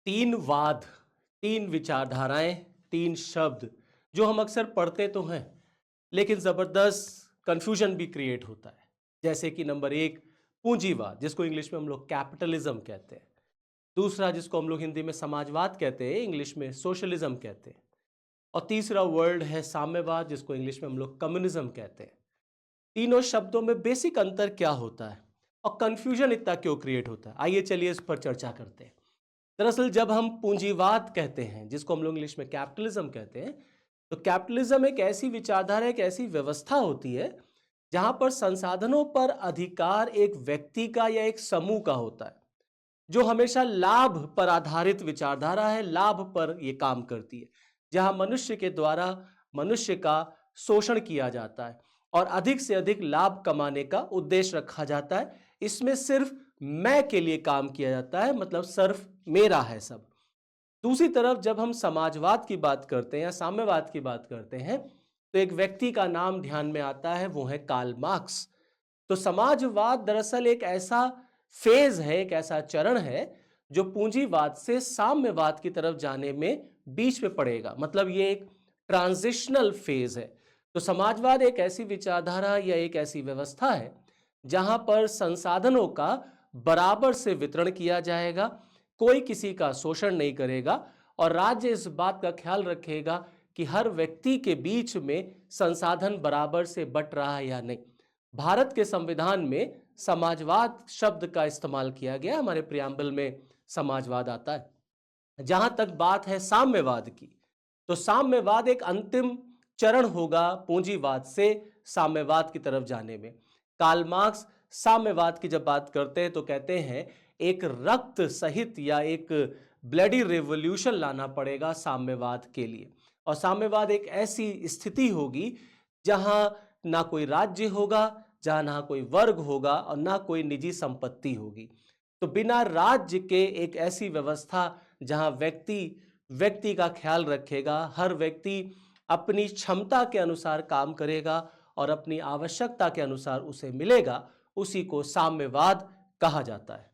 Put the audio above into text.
तीन वाद, तीन विचारधाराएं, तीन शब्द जो हम अक्सर पढ़ते तो हैं, लेकिन जबरदस्त कंफ्यूजन भी क्रिएट होता है। जैसे कि नंबर एक, पूंजीवाद, जिसको इंग्लिश में हम लोग कैपिटलिज्म कहते हैं। दूसरा, जिसको हम लोग हिंदी में समाजवाद कहते हैं, इंग्लिश में सोशलिज्म कहते हैं। और तीसरा वर्ड है साम्यवाद, जिसको इंग्लिश में हम लोग कम्युनिज्म कहते हैं। तीनों शब्दों में बेसिक अंतर क्या होता है और कंफ्यूजन इतना क्यों क्रिएट होता है, आइए चलिए इस पर चर्चा करते हैं। दरअसल जब हम पूंजीवाद कहते हैं, जिसको हम लोग इंग्लिश में कैपिटलिज्म कहते हैं, तो कैपिटलिज्म एक ऐसी विचारधारा, एक ऐसी व्यवस्था होती है जहां पर संसाधनों पर अधिकार एक व्यक्ति का या एक समूह का होता है, जो हमेशा लाभ पर आधारित विचारधारा है, लाभ पर यह काम करती है, जहां मनुष्य के द्वारा मनुष्य का शोषण किया जाता है और अधिक से अधिक लाभ कमाने का उद्देश्य रखा जाता है। इसमें सिर्फ मैं के लिए काम किया जाता है, मतलब सिर्फ मेरा है सब। दूसरी तरफ जब हम समाजवाद की बात करते हैं या साम्यवाद की बात करते हैं, तो एक व्यक्ति का नाम ध्यान में आता है, वो है कार्ल मार्क्स। तो समाजवाद दरअसल एक ऐसा फेज है, एक ऐसा चरण है जो पूंजीवाद से साम्यवाद की तरफ जाने में बीच में पड़ेगा, मतलब ये एक ट्रांजिशनल फेज है। तो समाजवाद एक ऐसी विचारधारा या एक ऐसी व्यवस्था है जहां पर संसाधनों का बराबर से वितरण किया जाएगा, कोई किसी का शोषण नहीं करेगा और राज्य इस बात का ख्याल रखेगा कि हर व्यक्ति के बीच में संसाधन बराबर से बंट रहा है या नहीं। भारत के संविधान में समाजवाद शब्द का इस्तेमाल किया गया, हमारे प्रियम्बल में समाजवाद आता है। जहां तक बात है साम्यवाद की, तो साम्यवाद एक अंतिम चरण होगा पूंजीवाद से साम्यवाद की तरफ जाने में। कार्ल मार्क्स साम्यवाद की जब बात करते हैं तो कहते हैं एक रक्त सहित या एक ब्लडी रेवोल्यूशन लाना पड़ेगा साम्यवाद के लिए। और साम्यवाद एक ऐसी स्थिति होगी जहां ना कोई राज्य होगा, जहां ना कोई वर्ग होगा और ना कोई निजी संपत्ति होगी। तो बिना राज्य के एक ऐसी व्यवस्था जहां व्यक्ति व्यक्ति का ख्याल रखेगा, हर व्यक्ति अपनी क्षमता के अनुसार काम करेगा और अपनी आवश्यकता के अनुसार उसे मिलेगा, उसी को साम्यवाद कहा जाता है।